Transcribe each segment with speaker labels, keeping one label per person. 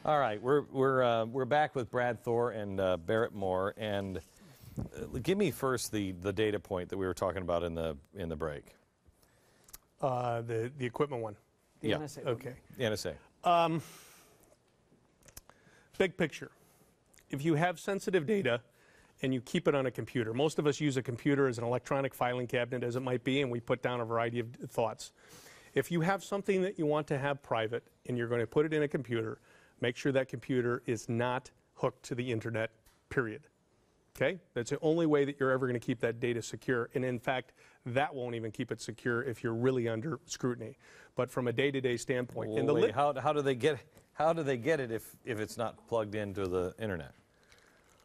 Speaker 1: All right, we're back with Brad Thor and Barrett Moore, and give me first the data point that we were talking about in the break.
Speaker 2: The equipment one.
Speaker 3: The
Speaker 1: Yeah.
Speaker 3: NSA.
Speaker 2: Okay.
Speaker 1: The NSA.
Speaker 2: Big picture. If you have sensitive data and you keep it on a computer, most of us use a computer as an electronic filing cabinet, as it might be, and we put down a variety of thoughts. If you have something that you want to have private and you're going to put it in a computer, make sure that computer is not hooked to the internet, period. Okay? That's the only way that you're ever going to keep that data secure. And in fact, that won't even keep it secure if you're really under scrutiny. But from a day-to-day standpoint,
Speaker 1: Well, wait, how do they get it if it's not plugged into the internet?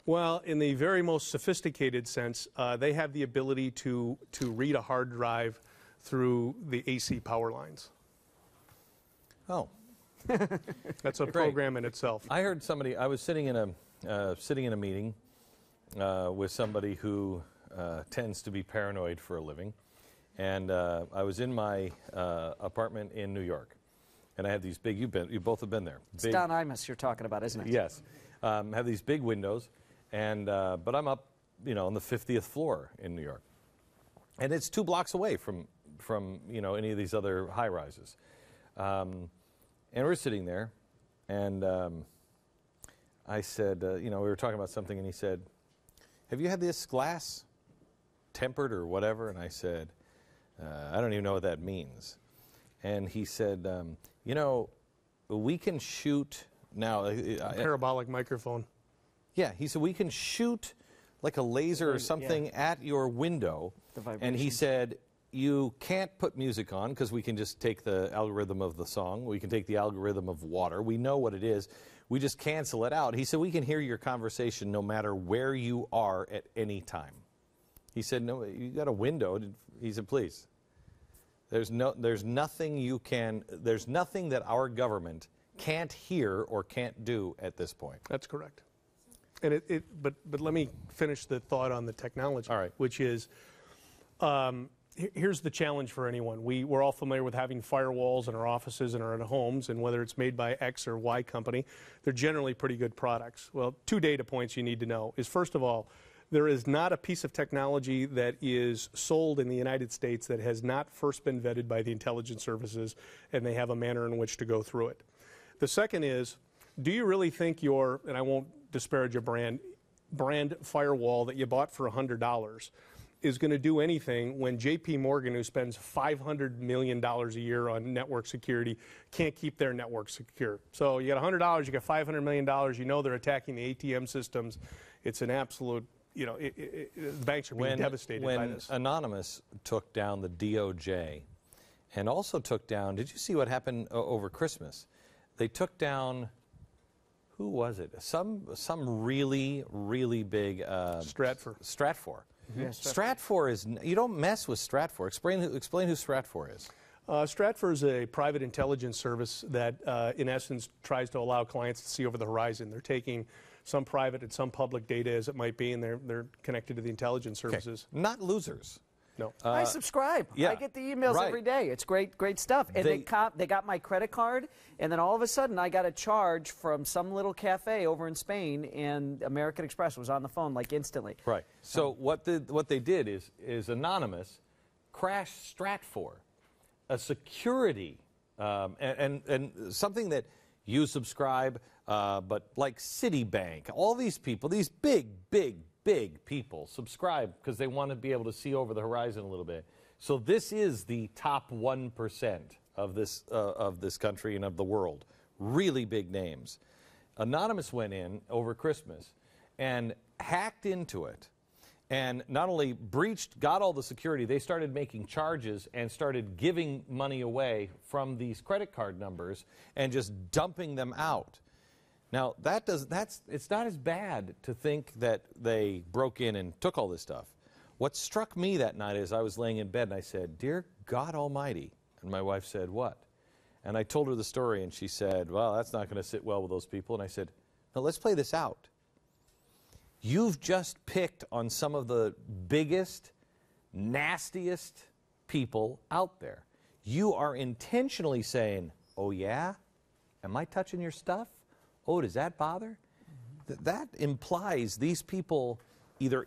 Speaker 2: well, in the very most sophisticated sense, they have the ability to read a hard drive through the AC power lines.
Speaker 1: Oh.
Speaker 2: That's a program in itself.
Speaker 1: I heard somebody. I was sitting in a meeting with somebody who tends to be paranoid for a living, and I was in my apartment in New York, and I had these big. You both have been there.
Speaker 3: It's Don Imus you're talking about, isn't it?
Speaker 1: Yes, have these big windows, and but I'm up, on the 50th floor in New York, and it's 2 blocks away from any of these other high rises. And we're sitting there, and I said, we were talking about something, and he said, have you had this glass tempered or whatever? And I said, I don't even know what that means. And he said, we can shoot now.
Speaker 2: A parabolic microphone.
Speaker 1: Yeah, he said, we can shoot like a laser or something at your window. And he said, you can't put music on because we can just take the algorithm of the song. We can take the algorithm of water. We know what it is. We just cancel it out. He said, we can hear your conversation no matter where you are at any time. He said, no, you got a window. He said, please. There's nothing that our government can't hear or can't do at this point.
Speaker 2: That's correct. And but let me finish the thought on the technology.
Speaker 1: All right.
Speaker 2: Which is, here's the challenge for anyone. We're all familiar with having firewalls in our offices and our homes, and whether it's made by X or Y company, they're generally pretty good products. Well, 2 data points you need to know is, first of all, there is not a piece of technology that is sold in the United States that has not first been vetted by the intelligence services, and they have a manner in which to go through it. The second is, do you really think your, and I won't disparage a brand firewall that you bought for $100 is going to do anything when J.P. Morgan, who spends $500 million a year on network security, can't keep their network secure? So you got $100, you got $500 million, you know they're attacking the ATM systems. It's an absolute, banks are being devastated by this.
Speaker 1: When Anonymous took down the DOJ and also took down, did you see what happened over Christmas? They took down, who was it? Some really, really big... Stratfor.
Speaker 3: Yeah,
Speaker 1: Stratfor is, you don't mess with Stratfor. Explain who Stratfor is.
Speaker 2: Stratfor is a private intelligence service that, in essence, tries to allow clients to see over the horizon. They're taking some private and some public data, as it might be, and they're connected to the intelligence services.
Speaker 1: Okay. Not losers.
Speaker 2: No.
Speaker 3: I subscribe.
Speaker 1: Yeah,
Speaker 3: I get the emails every day. It's great stuff. And they got my credit card, and then all of a sudden I got a charge from some little cafe over in Spain, and American Express was on the phone like instantly.
Speaker 1: Right. So what they did is Anonymous crashed Stratfor, a security and something that you subscribe, but like Citibank, all these people, these big people subscribe because they want to be able to see over the horizon a little bit. So this is the top 1% of this country and of the world. Really big names. Anonymous went in over Christmas and hacked into it, and not only got all the security, they started making charges and started giving money away from these credit card numbers and just dumping them out. Now, it's not as bad to think that they broke in and took all this stuff. What struck me that night is I was laying in bed and I said, "Dear God Almighty." And my wife said, "What?" And I told her the story and she said, "Well, that's not going to sit well with those people." And I said, "No, let's play this out. You've just picked on some of the biggest, nastiest people out there. You are intentionally saying, 'Oh yeah? Am I touching your stuff? Oh, does that bother? That implies these people either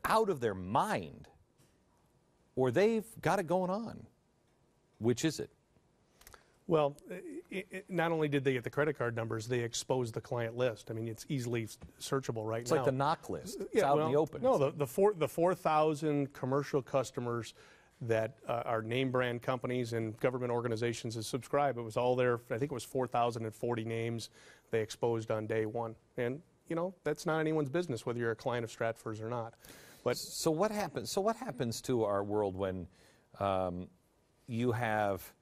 Speaker 1: out of their mind or they've got it going on. Which is it?
Speaker 2: Well, not only did they get the credit card numbers, they exposed the client list. I mean, it's easily searchable right now.
Speaker 1: It's like the knock list. It's out in the open.
Speaker 2: No, the 4,000 commercial customers that are name brand companies and government organizations that subscribe, it was all there. I think it was 4,040 names they exposed on day one. And, you know, that's not anyone's business whether you're a client of Stratford's or not. But
Speaker 1: so what happens? So what happens to our world when you have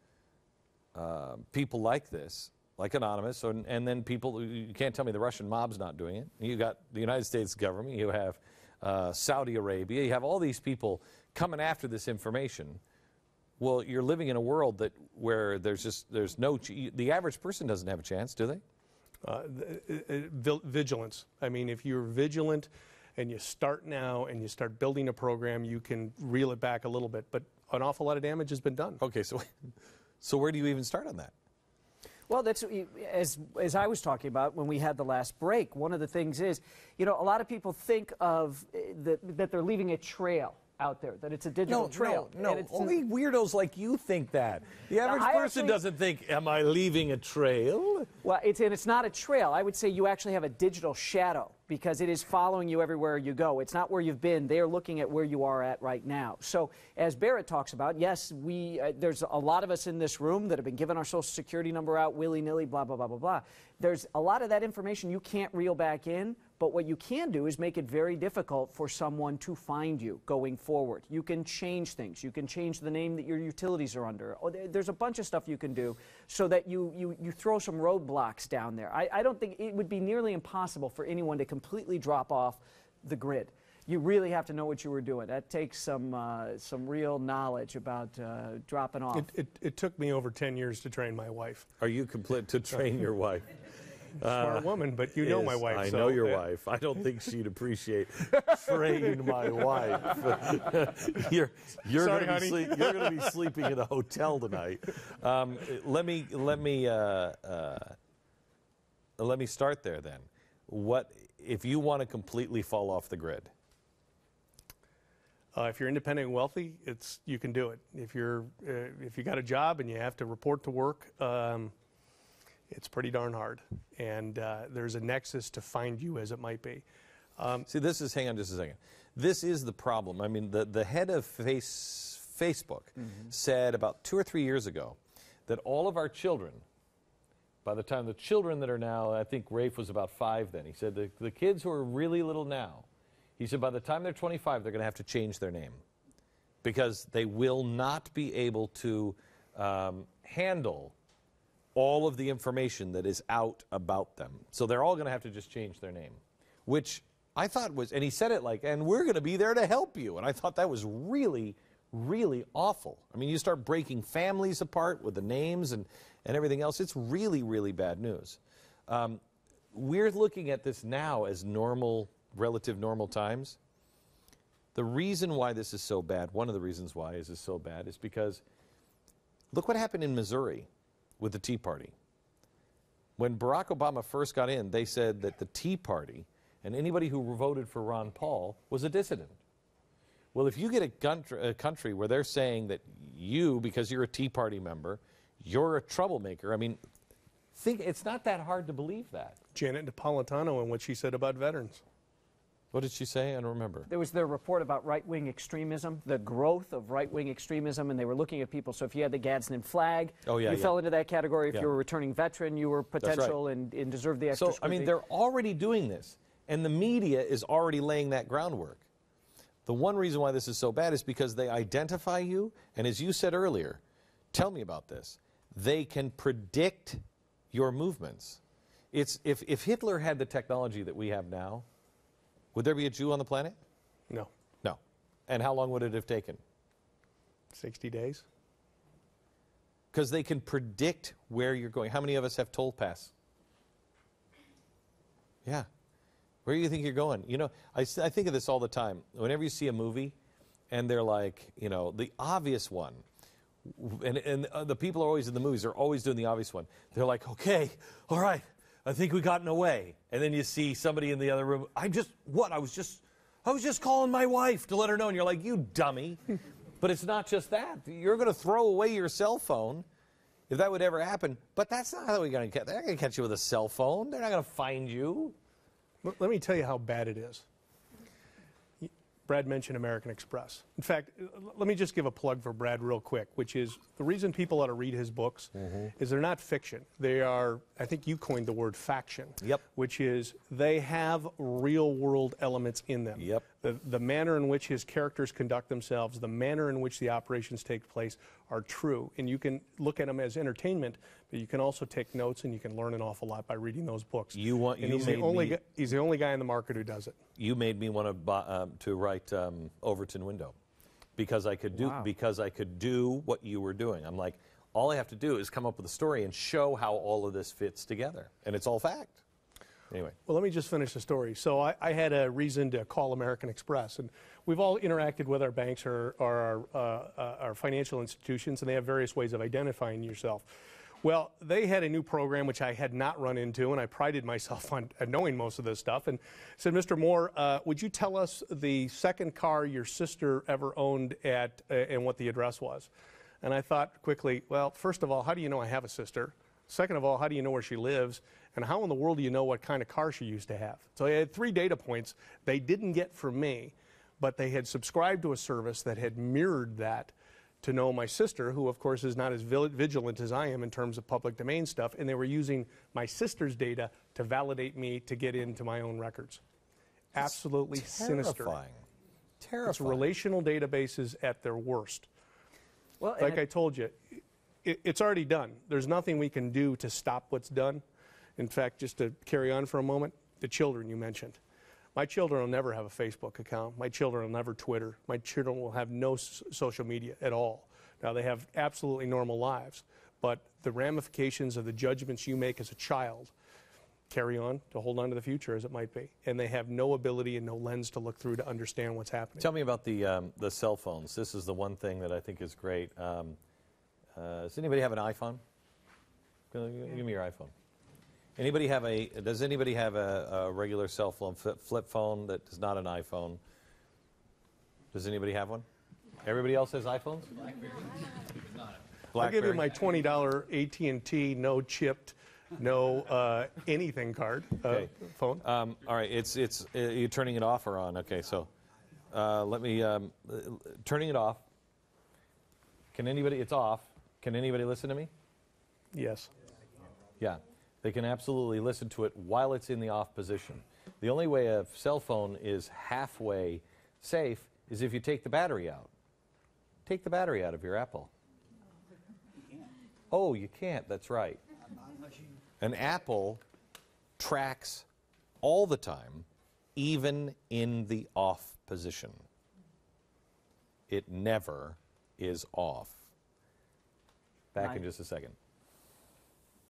Speaker 1: people like this, like Anonymous, and then people, you can't tell me the Russian mob's not doing it. You got the United States government, you have Saudi Arabia, you have all these people coming after this information. Well, you're living in a world where there's no, the average person doesn't have a chance, do they?
Speaker 2: Vigilance. I mean, if you're vigilant and you start now and you start building a program, you can reel it back a little bit. But an awful lot of damage has been done.
Speaker 1: Okay, so where do you even start on that?
Speaker 3: Well, that's as I was talking about when we had the last break. One of the things is, you know, a lot of people think of that they're leaving a trail out there, that it's a digital trail.
Speaker 1: No, only weirdos like you think that. The average person doesn't think, am I leaving a trail?
Speaker 3: Well, it's not a trail. I would say you actually have a digital shadow because it is following you everywhere you go. It's not where you've been. They're looking at where you are at right now. So as Barrett talks about, yes, there's a lot of us in this room that have been giving our Social Security number out willy-nilly, blah, blah, blah, blah, blah. There's a lot of that information you can't reel back in, but what you can do is make it very difficult for someone to find you going forward. You can change things. You can change the name that your utilities are under. There's a bunch of stuff you can do so that you throw some roadblocks down there. I don't think it would be nearly impossible for anyone to completely drop off the grid. You really have to know what you were doing. That takes some real knowledge about dropping off.
Speaker 2: It took me over 10 years to train my wife.
Speaker 1: Are you complete to train your wife?
Speaker 2: Smart woman, but you know my wife.
Speaker 1: I know your wife. I don't think she'd appreciate train my wife. You're going to be sleeping in a hotel tonight. Let me start there then. What if you want to completely fall off the grid?
Speaker 2: If you're independent and wealthy, you can do it. If you got a job and you have to report to work, it's pretty darn hard, and there's a nexus to find you as it might be.
Speaker 1: See, hang on just a second. This is the problem. I mean, the head of Facebook said about 2 or 3 years ago that all of our children, by the time the children that are now, I think Rafe was about 5 then, he said the kids who are really little now, he said by the time they're 25, they're going to have to change their name because they will not be able to handle all of the information that is out about them. So they're all going to have to just change their name, which I thought was, and he said it like, and we're going to be there to help you. And I thought that was really, really awful. I mean, you start breaking families apart with the names and everything else. It's really, really bad news. We're looking at this now as normal, relative normal times. The reason why this is so bad, one of the reasons why this is so bad is because look what happened in Missouri with the Tea Party. When Barack Obama first got in, they said that the Tea Party and anybody who voted for Ron Paul was a dissident. Well, if you get a country where they're saying that you, because you're a Tea Party member, you're a troublemaker, I mean, it's not that hard to believe that.
Speaker 2: Janet Napolitano and what she said about veterans.
Speaker 1: What did she say? I don't remember.
Speaker 3: There was their report about right-wing extremism, the growth of right-wing extremism, and they were looking at people. So if you had the Gadsden flag, you fell into that category. If you were a returning veteran, you were potential and deserved the extra scrutiny.
Speaker 1: I mean, they're already doing this, and the media is already laying that groundwork. The one reason why this is so bad is because they identify you, and as you said earlier, tell me about this, they can predict your movements. If Hitler had the technology that we have now, would there be a Jew on the planet?
Speaker 2: No.
Speaker 1: No. And how long would it have taken?
Speaker 2: 60 days.
Speaker 1: Because they can predict where you're going. How many of us have toll pass? Yeah. Where do you think you're going? You know, I think of this all the time. Whenever you see a movie and they're like, you know, the obvious one, and the people are always in the movies, they're always doing the obvious one. They're like, okay, all right, I think we got in a way. And then you see somebody in the other room. I was just calling my wife to let her know. And you're like, you dummy. But it's not just that. You're going to throw away your cell phone if that would ever happen. But that's not how we're going to catch. They're not going to catch you with a cell phone. They're not going to find you.
Speaker 2: Let me tell you how bad it is. Brad mentioned American Express. In fact, let me just give a plug for Brad real quick, which is the reason people ought to read his books is they're not fiction. They are, I think you coined the word faction, which is they have real-world elements in them. The manner in which his characters conduct themselves, the manner in which the operations take place are true. And you can look at them as entertainment, but you can also take notes and you can learn an awful lot by reading those books. He's the only guy in the market who does it.
Speaker 1: You made me want to write Overton Window because I could do what you were doing. I'm like, all I have to do is come up with a story and show how all of this fits together, and it's all fact. Anyway.
Speaker 2: Well, let me just finish the story. So I had a reason to call American Express, and we've all interacted with our banks or our financial institutions, and they have various ways of identifying yourself. Well, they had a new program which I had not run into, and I prided myself on knowing most of this stuff, and said, Mr. Moore, would you tell us the second car your sister ever owned and what the address was? And I thought quickly, well, first of all, how do you know I have a sister? Second of all, how do you know where she lives? And how in the world do you know what kind of car she used to have? So I had 3 data points they didn't get from me, but they had subscribed to a service that had mirrored that to know my sister, who of course is not as vigilant as I am in terms of public domain stuff, and they were using my sister's data to validate me to get into my own records. Absolutely sinister.
Speaker 1: Terrifying.
Speaker 2: It's relational databases at their worst. Well, like I told you, it's already done. There's nothing we can do to stop what's done. In fact, just to carry on for a moment, the children you mentioned. My children will never have a Facebook account. My children will never Twitter. My children will have no social media at all. Now, they have absolutely normal lives, but the ramifications of the judgments you make as a child carry on to hold on to the future as it might be. And they have no ability and no lens to look through to understand what's happening.
Speaker 1: Tell me about the cell phones. This is the one thing that I think is great. Does anybody have an iPhone? Give me your iPhone. Does anybody have a regular cell phone, flip phone that is not an iPhone? Does anybody have one? Everybody else has iPhones?
Speaker 2: I'll give you my $20 AT&T, no chipped, no anything card phone.
Speaker 1: All right, you're turning it off or on? Okay, so let me, turning it off. It's off. Can anybody listen to me?
Speaker 2: Yes.
Speaker 1: Yeah. They can absolutely listen to it while it's in the off position. The only way a cell phone is halfway safe is if you take the battery out. Take the battery out of your Apple. Oh, you can't. That's right. An Apple tracks all the time, even in the off position. It never is off. Back in just a second.